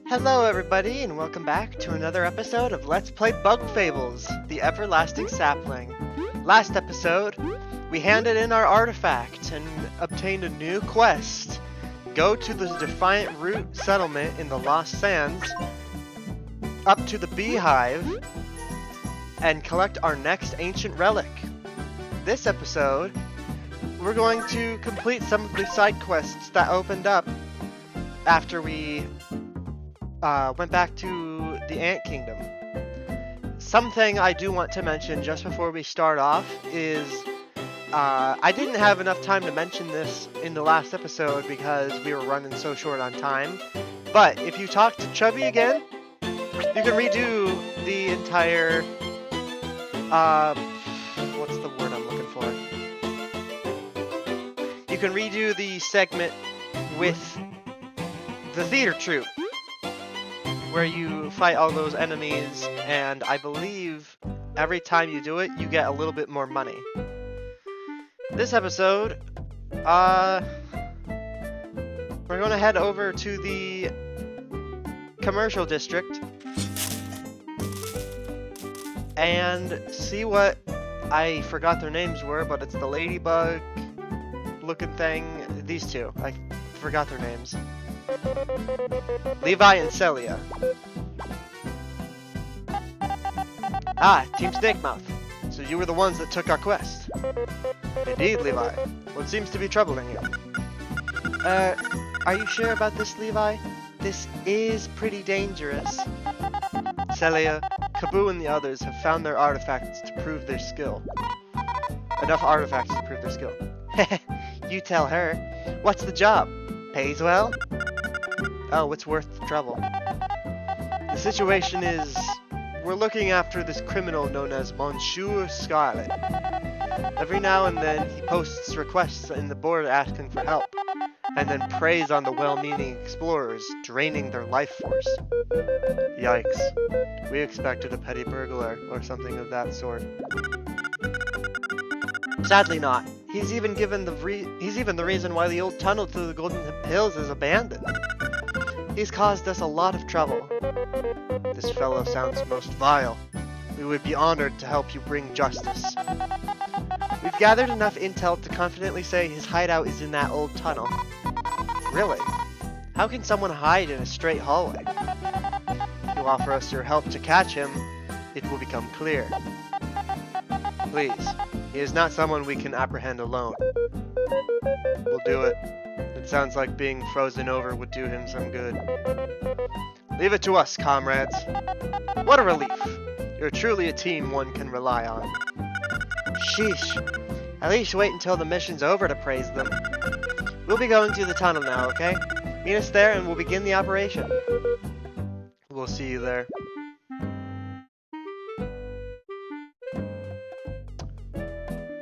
Hello everybody, and welcome back to another episode of Let's Play Bug Fables, the Everlasting Sapling. Last episode, we handed in our artifact and obtained a new quest. Go to the Defiant Root settlement in the Lost Sands, up to the Beehive, and collect our next ancient relic. This episode, we're going to complete some of the side quests that opened up after we went back to the Ant Kingdom. Something I do want to mention just before we start off is I didn't have enough time to mention this in the last episode because we were running so short on time. But if you talk to Chubby again, you can redo the entire what's the word I'm looking for? You can redo the segment with the theater troupe, where you fight all those enemies, and I believe every time you do it, you get a little bit more money. This episode, we're going to head over to the commercial district and see what, I forgot their names were, but it's the ladybug looking thing, these two, I forgot their names. Levi and Celia. Ah, Team Snakemouth. So you were the ones that took our quest. Indeed, Levi. What seems to be troubling you? Are you sure about this, Levi? This is pretty dangerous. Celia, Kaboo and the others have found their artifacts to prove their skill. Enough artifacts to prove their skill. You tell her. What's the job? Pays well? Oh, it's worth the trouble. The situation is, we're looking after this criminal known as Monsieur Scarlet. Every now and then, he posts requests in the board asking for help, and then preys on the well-meaning explorers, draining their life force. Yikes. We expected a petty burglar, or something of that sort. Sadly not. He's even the reason why the old tunnel to the Golden Hills is abandoned. He's caused us a lot of trouble. This fellow sounds most vile. We would be honored to help you bring justice. We've gathered enough intel to confidently say his hideout is in that old tunnel. Really? How can someone hide in a straight hallway? If you offer us your help to catch him, it will become clear. Please, he is not someone we can apprehend alone. We'll do it. It sounds like being frozen over would do him some good. Leave it to us, comrades. What a relief. You're truly a team one can rely on. Sheesh. At least wait until the mission's over to praise them. We'll be going to the tunnel now, okay? Meet us there and we'll begin the operation. We'll see you there.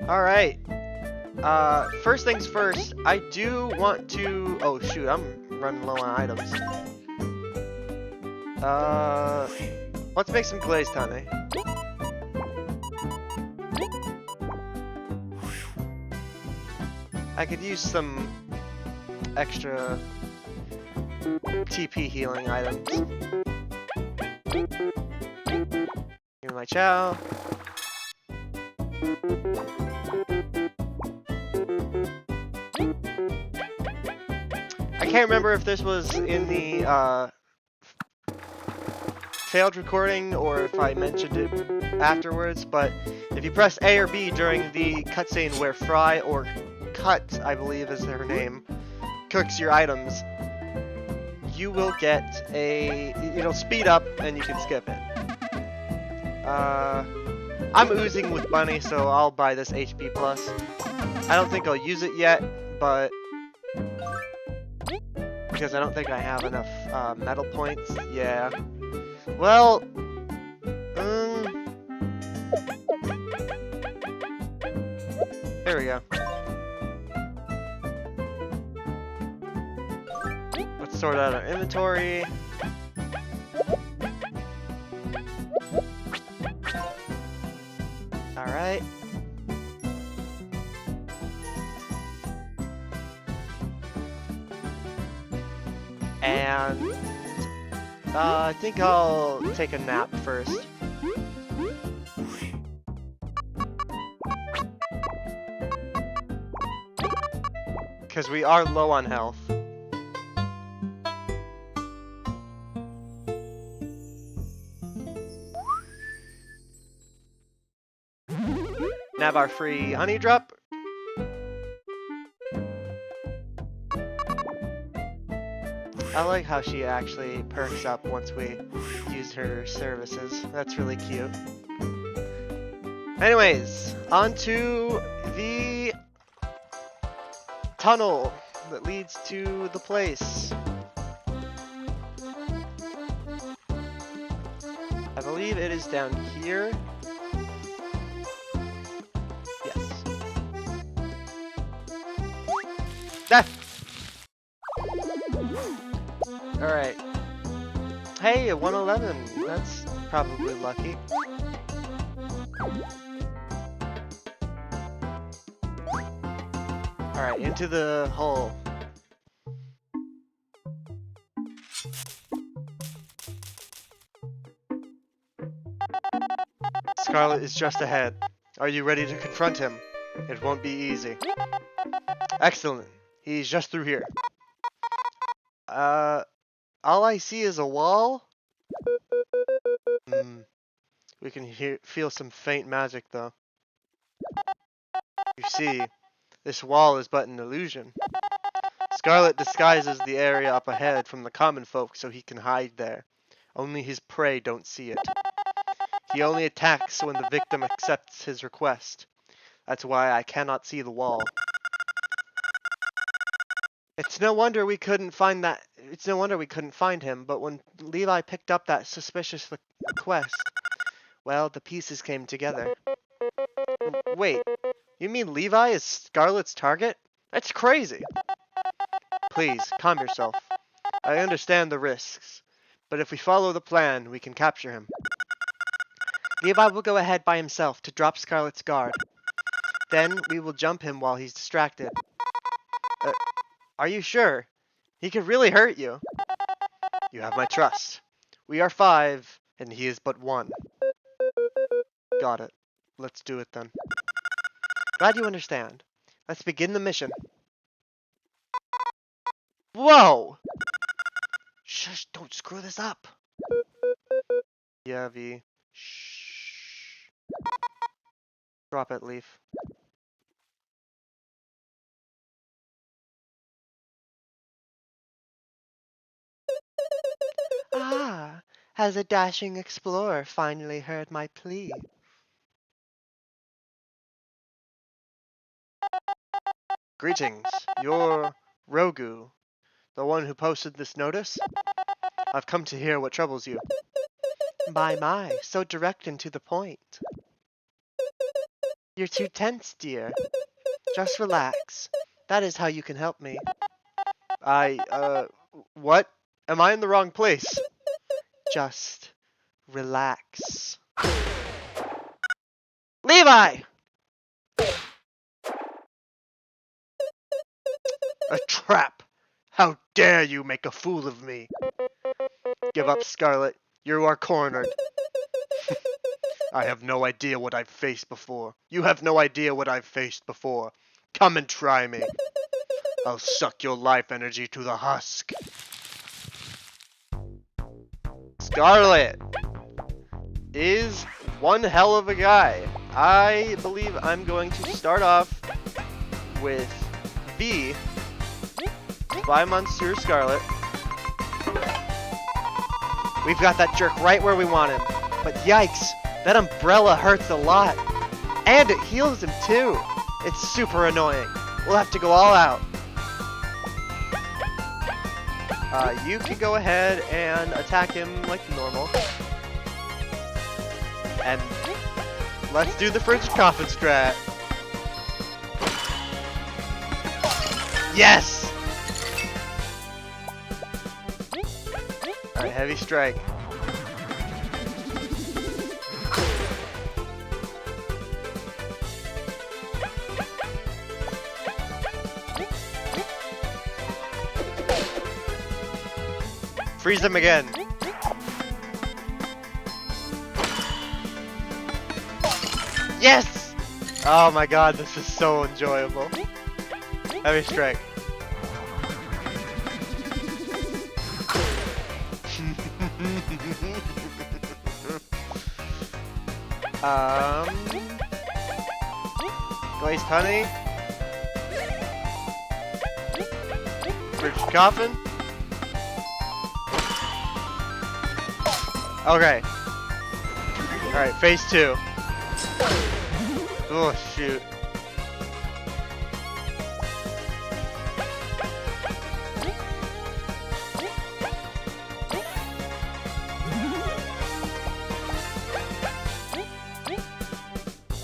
Alright. First things first, I do want to... Oh shoot, I'm running low on items. Let's make some glazed honey. I could use some extra TP healing items. Give me my chow. I can't remember if this was in the failed recording or if I mentioned it afterwards, but if you press A or B during the cutscene where Fry or Cut, I believe is her name, cooks your items, you will get it'll speed up and you can skip it. I'm oozing with Bunny, so I'll buy this HP plus. I don't think I'll use it yet, but because I don't think I have enough metal points. Yeah. Well, there we go. Let's sort out our inventory. Alright. And I think I'll take a nap first. Because we are low on health. Nab our free honey drop. I like how she actually perks up once we use her services. That's really cute. Anyways, on to the tunnel that leads to the place. I believe it is down here. Yes. Ah! Alright. Hey, a 111. That's probably lucky. Alright, into the hole. Scarlet is just ahead. Are you ready to confront him? It won't be easy. Excellent. He's just through here. All I see is a wall. We can feel some faint magic though. You see, this wall is but an illusion. Scarlet disguises the area up ahead from the common folk so he can hide there. Only his prey don't see it. He only attacks when the victim accepts his request. That's why I cannot see the wall. It's no wonder we couldn't find him, but when Levi picked up that suspicious request, well, the pieces came together. Wait, you mean Levi is Scarlet's target? That's crazy. Please, calm yourself. I understand the risks, but if we follow the plan, we can capture him. Levi will go ahead by himself to drop Scarlet's guard. Then we will jump him while he's distracted. Are you sure? He could really hurt you. You have my trust. We are 5, and he is but 1. Got it. Let's do it then. Glad you understand. Let's begin the mission. Whoa! Shush, don't screw this up. Yeah, V. Shh. Drop it, Leaf. Ah, has a dashing explorer finally heard my plea? Greetings, you're Rogu, the one who posted this notice? I've come to hear what troubles you. My, so direct and to the point. You're too tense, dear. Just relax. That is how you can help me. What? Am I in the wrong place? Just relax. Levi! A trap! How dare you make a fool of me? Give up, Scarlet. You are cornered. I have no idea what I've faced before. You have no idea what I've faced before. Come and try me. I'll suck your life energy to the husk. Scarlet is one hell of a guy. I believe I'm going to start off with V. 5 months through Scarlet. We've got that jerk right where we want him. But yikes, that umbrella hurts a lot. And it heals him too. It's super annoying. We'll have to go all out. You can go ahead and attack him like normal. And let's do the fridge coffin strat. Yes! Alright, heavy strike. Freeze them again. Yes! Oh my god, this is so enjoyable. Heavy strike. Glazed honey. Bridge coffin. Okay. Alright, phase 2. Oh, shoot.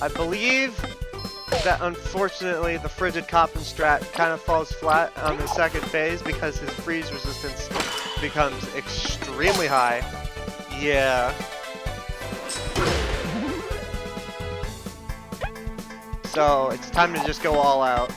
I believe that unfortunately the frigid coffin strat kind of falls flat on the second phase because his freeze resistance becomes extremely high. Yeah. So it's time to just go all out.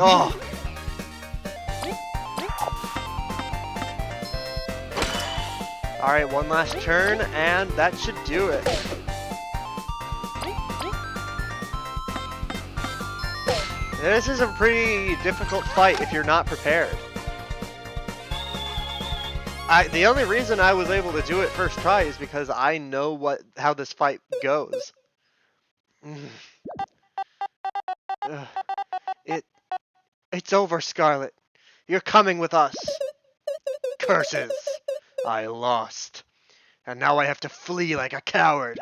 Oh! Alright, one last turn, and that should do it. This is a pretty difficult fight if you're not prepared. The only reason I was able to do it first try is because I know how this fight goes. It's over, Scarlet. You're coming with us. Curses. I lost. And now I have to flee like a coward.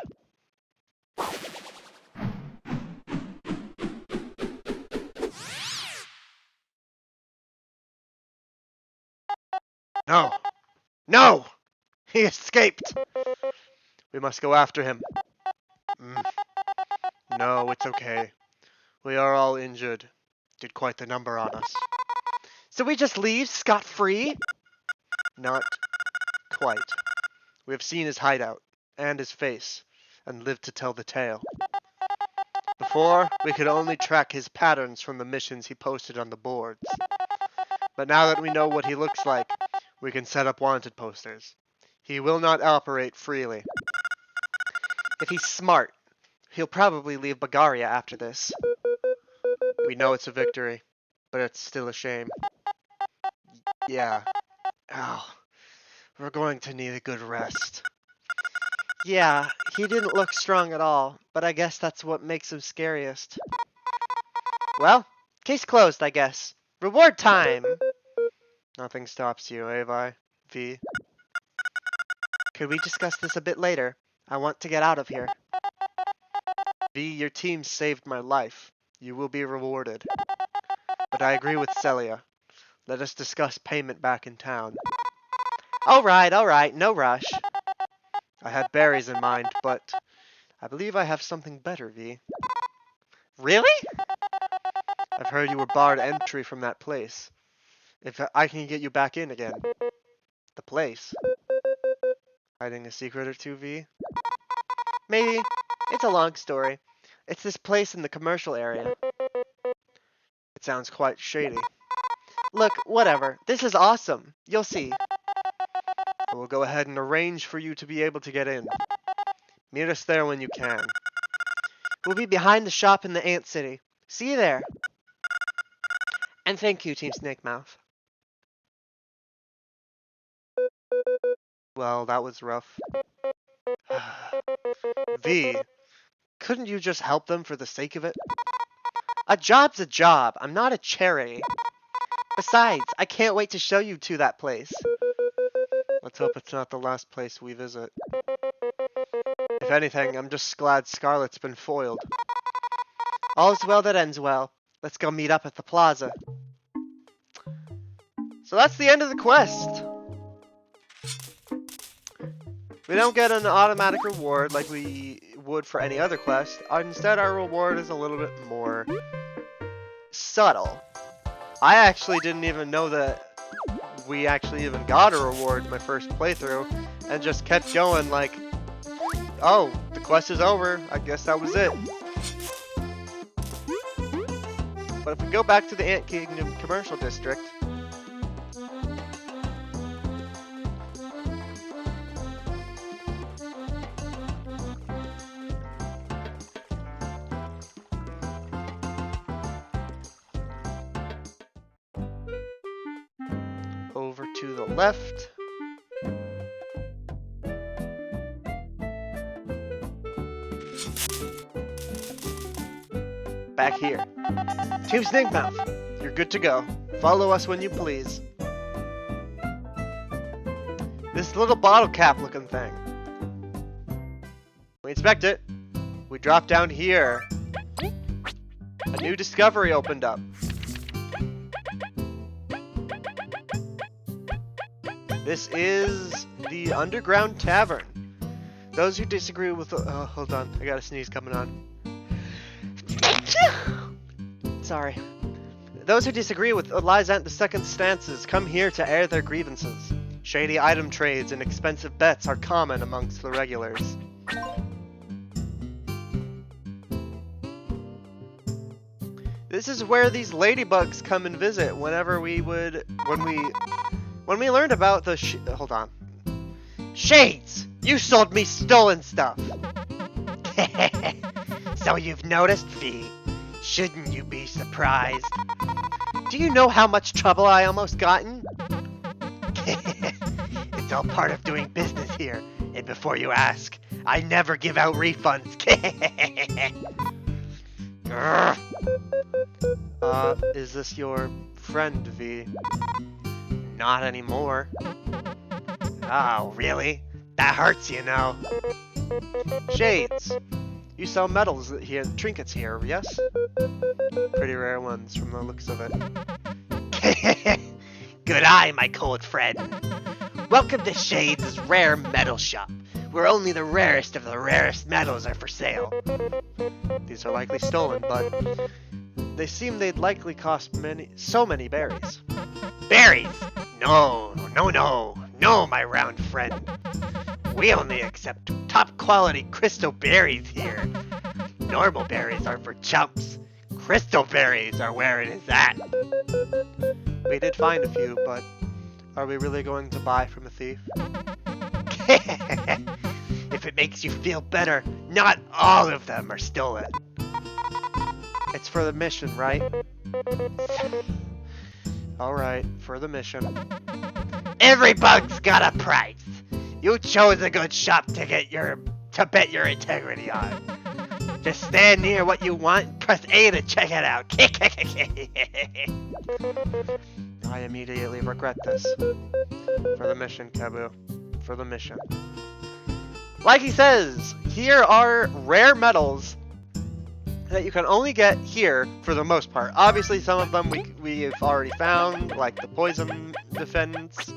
No. No! He escaped! We must go after him. No, it's okay. We are all injured. Did quite the number on us. So we just leave scot-free? Not quite. We have seen his hideout, and his face, and lived to tell the tale. Before, we could only track his patterns from the missions he posted on the boards. But now that we know what he looks like, we can set up wanted posters. He will not operate freely. If he's smart, he'll probably leave Bagaria after this. We know it's a victory, but it's still a shame. Yeah. Ow. We're going to need a good rest. Yeah, he didn't look strong at all, but I guess that's what makes him scariest. Well, case closed, I guess. Reward time! Nothing stops you, eh, V? Could we discuss this a bit later? I want to get out of here. V, your team saved my life. You will be rewarded. But I agree with Celia. Let us discuss payment back in town. Alright, no rush. I had berries in mind, but I believe I have something better, V. Really? I've heard you were barred entry from that place. If I can get you back in again. The place? Hiding a secret or two, V? Maybe. It's a long story. It's this place in the commercial area. It sounds quite shady. Look, whatever. This is awesome. You'll see. I will go ahead and arrange for you to be able to get in. Meet us there when you can. We'll be behind the shop in the Ant City. See you there. And thank you, Team Snakemouth. Well, that was rough. V, couldn't you just help them for the sake of it? A job's a job. I'm not a charity. Besides, I can't wait to show you to that place. Let's hope it's not the last place we visit. If anything, I'm just glad Scarlet's been foiled. All's well that ends well. Let's go meet up at the plaza. So that's the end of the quest. We don't get an automatic reward like we would for any other quest. Instead, our reward is a little bit more subtle. I actually didn't even know that we actually even got a reward my first playthrough, and just kept going like Oh, the quest is over. I guess that was it. But if we go back to the Ant Kingdom Commercial District, over to the left. Back here. Team Snatemouth, you're good to go. Follow us when you please. This little bottle cap looking thing. We inspect it. We drop down here. A new discovery opened up. This is the underground tavern. Those who disagree with hold on, I got a sneeze coming on. Sorry. Those who disagree with Elizant II's stances come here to air their grievances. Shady item trades and expensive bets are common amongst the regulars. This is where these ladybugs come and visit whenever we would, when we learned about the hold on. Shades! You sold me stolen stuff! So you've noticed, V? Shouldn't you be surprised? Do you know how much trouble I almost got in? It's all part of doing business here. And before you ask, I never give out refunds. Is this your friend, V? Not anymore. Oh, really? That hurts, you know. Shades. You sell medals here, trinkets here, yes? Pretty rare ones from the looks of it. Good eye, my cold friend. Welcome to Shades' rare metal shop, where only the rarest of the rarest metals are for sale. These are likely stolen, but they seem they'd likely cost so many berries. Berries? No, my round friend. We only accept top quality crystal berries here. Normal berries are for chumps. Crystal berries are where it is at. We did find a few, but are we really going to buy from a thief? If it makes you feel better, not all of them are stolen. It's for the mission, right? Alright, for the mission. Every bug's got a price. You chose a good shop to bet your integrity on. Just stand near what you want, press A to check it out. I immediately regret this. For the mission, Kabu. For the mission. Like he says, here are rare metals that you can only get here for the most part. Obviously, some of them we've already found, like the poison defense.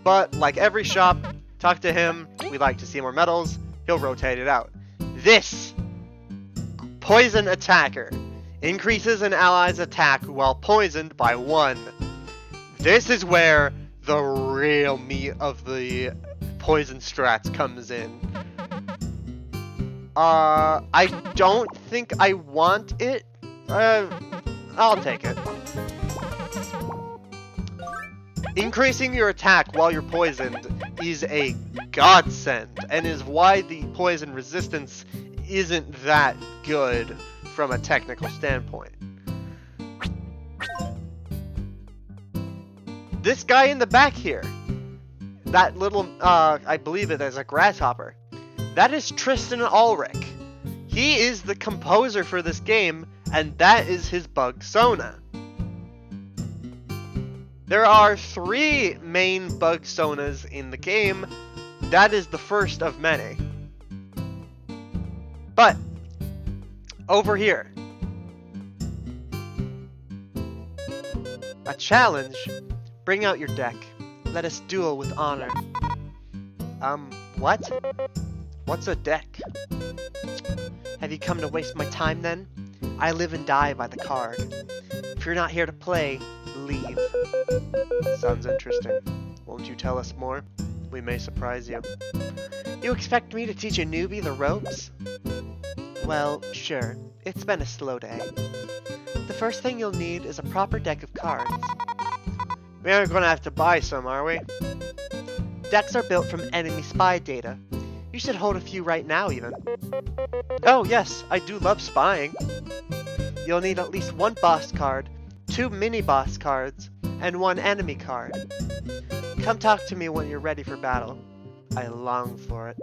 But like every shop, talk to him. We'd like to see more metals. He'll rotate it out. This poison attacker increases an ally's attack while poisoned by 1. This is where the real meat of the poison strats comes in. I don't think I want it. I'll take it. Increasing your attack while you're poisoned is a godsend, and is why the poison resistance isn't that good from a technical standpoint. This guy in the back here, that little, I believe it is a grasshopper, that is Tristan Ulrich. He is the composer for this game, and that is his bug Sona. There are 3 main bug sonas in the game. That is the first of many. But over here, a challenge. Bring out your deck. Let us duel with honor. What? What's a deck? Have you come to waste my time then? I live and die by the card. If you're not here to play, leave. Sounds interesting. Won't you tell us more? we may surprise you. You expect me to teach a newbie the ropes? Well, sure. It's been a slow day. The first thing you'll need is a proper deck of cards. We aren't gonna have to buy some, are we? Decks are built from enemy spy data. You should hold a few right now, even. Oh, yes, I do love spying. You'll need at least one boss card, 2 mini-boss cards, and 1 enemy card. Come talk to me when you're ready for battle. I long for it.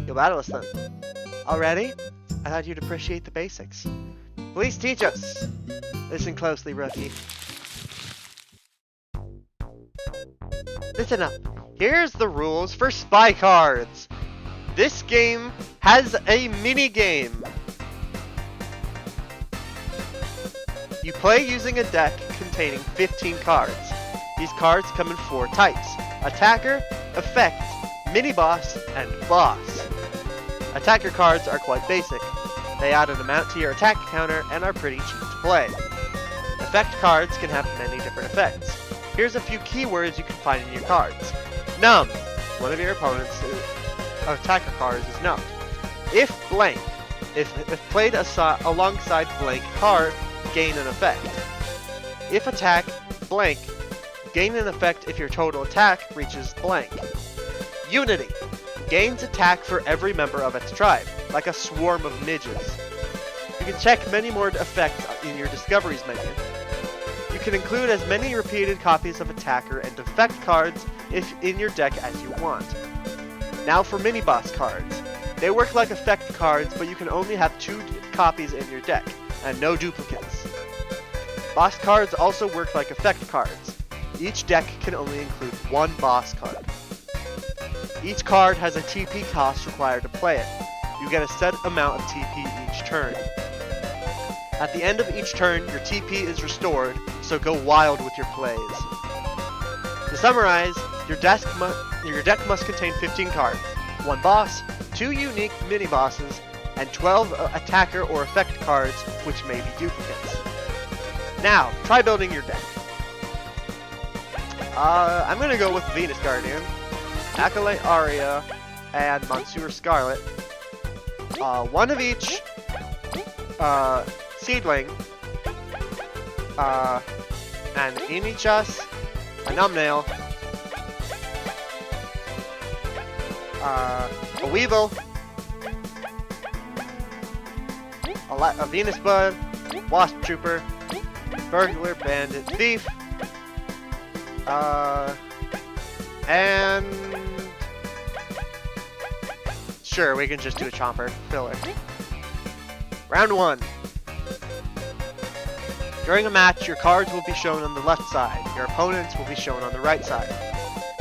You'll battle us then. Already? I thought you'd appreciate the basics. Please teach us! Listen closely, rookie. Listen up. Here's the rules for spy cards. This game has a mini-game. You play using a deck containing 15 cards. These cards come in 4 types: Attacker, Effect, Mini-Boss, and Boss. Attacker cards are quite basic. They add an amount to your attack counter and are pretty cheap to play. Effect cards can have many different effects. Here's a few keywords you can find in your cards. Numb. One of your opponent's attacker cards is numbed. If blank. If played alongside blank card, gain an effect. If attack blank, gain an effect if your total attack reaches blank. Unity. Gains attack for every member of its tribe, like a swarm of midges. You can check many more effects in your discoveries menu. You can include as many repeated copies of attacker and effect cards in your deck as you want. Now for mini-boss cards. They work like effect cards, but you can only have 2 copies in your deck, and no duplicates. Boss cards also work like effect cards. Each deck can only include 1 boss card. Each card has a TP cost required to play it. You get a set amount of TP each turn. At the end of each turn, your TP is restored, so go wild with your plays. To summarize, your deck must contain 15 cards, 1 boss, 2 unique mini-bosses, and 12 attacker or effect cards, which may be duplicates. Now, try building your deck. I'm gonna go with Venus Guardian, Acolyte Aria, and Monsieur Scarlet. 1 of each Seedling, and Inichas, a Numbnail, a Weevil, a Venus Bud, Wasp Trooper, Burglar, Bandit, Thief, and sure, we can just do a Chomper filler. Round 1. During a match, your cards will be shown on the left side. Your opponents will be shown on the right side.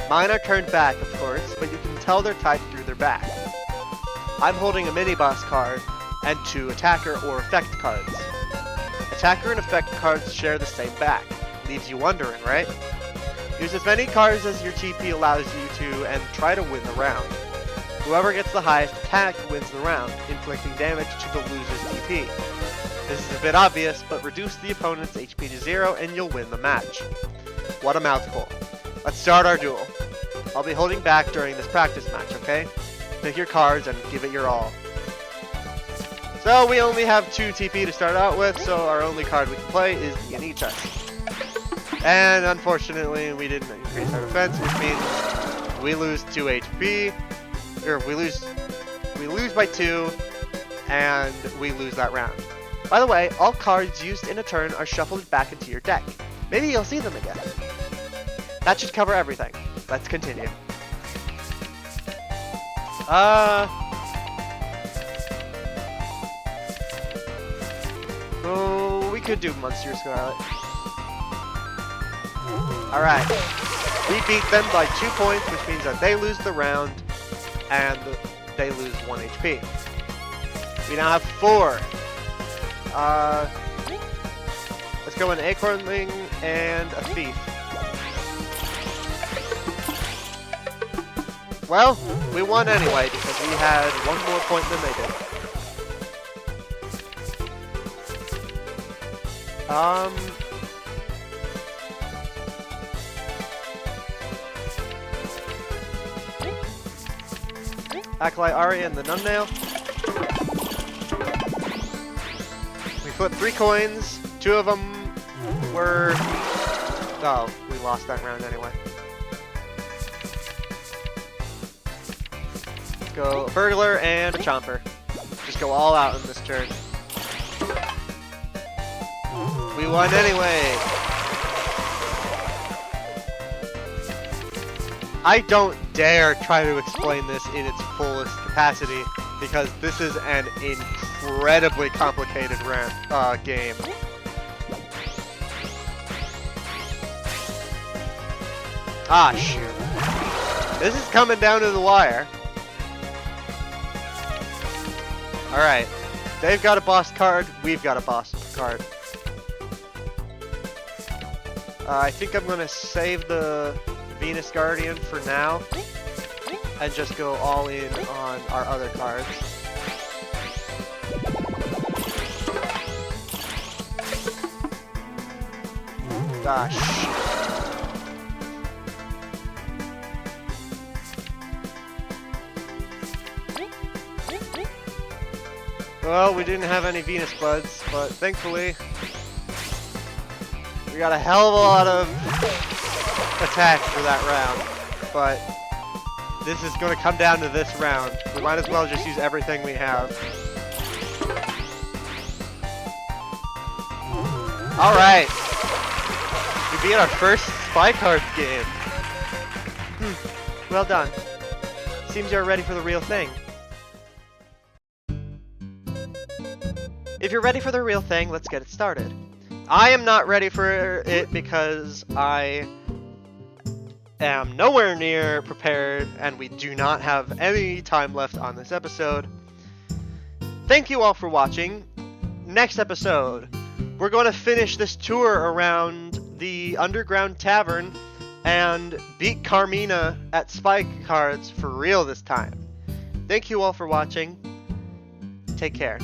Mine are turned back, of course, but you can tell they're tied through their back. I'm holding a mini-boss card and 2 attacker or effect cards. Attacker and effect cards share the same back. Leaves you wondering, right? Use as many cards as your TP allows you to and try to win the round. Whoever gets the highest attack wins the round, inflicting damage to the loser's TP. This is a bit obvious, but reduce the opponent's HP to 0 and you'll win the match. What a mouthful. Let's start our duel. I'll be holding back during this practice match, okay? Pick your cards and give it your all. So we only have 2 TP to start out with, so our only card we can play is the Anicha. And unfortunately, we didn't increase our defense, which means we lose 2 HP. Or we lose by 2, and we lose that round. By the way, all cards used in a turn are shuffled back into your deck. Maybe you'll see them again. That should cover everything. Let's continue. Oh, we could do Monsieur Scarlet. Alright. We beat them by 2 points, which means that they lose the round, and they lose 1 HP. We now have 4. Let's go an Acornling and a Thief. Well, we won anyway because we had 1 more point than they did. Acolyte Ari and the Numbnail. We flipped 3 coins. 2 of them were... Oh, we lost that round anyway. Go a Burglar and a Chomper. Just go all out in this turn. We won anyway! I don't dare try to explain this in its fullest capacity, because this is an incredibly complicated game. Ah, shoot. This is coming down to the wire. Alright. They've got a boss card, we've got a boss card. I think I'm gonna save the Venus Guardian for now and just go all in on our other cards. Gosh. Well, we didn't have any Venus Buds, but thankfully we got a hell of a lot of attack for that round. But this is going to come down to this round. We might as well just use everything we have. Alright! We beat our first Spy Cards game. Well done. Seems you're ready for the real thing. If you're ready for the real thing, let's get it started. I am not ready for it because I am nowhere near prepared and we do not have any time left on this episode. Thank you all for watching. Next episode, we're going to finish this tour around the underground tavern and beat Carmina at Spike Cards for real this time. Thank you all for watching. Take care.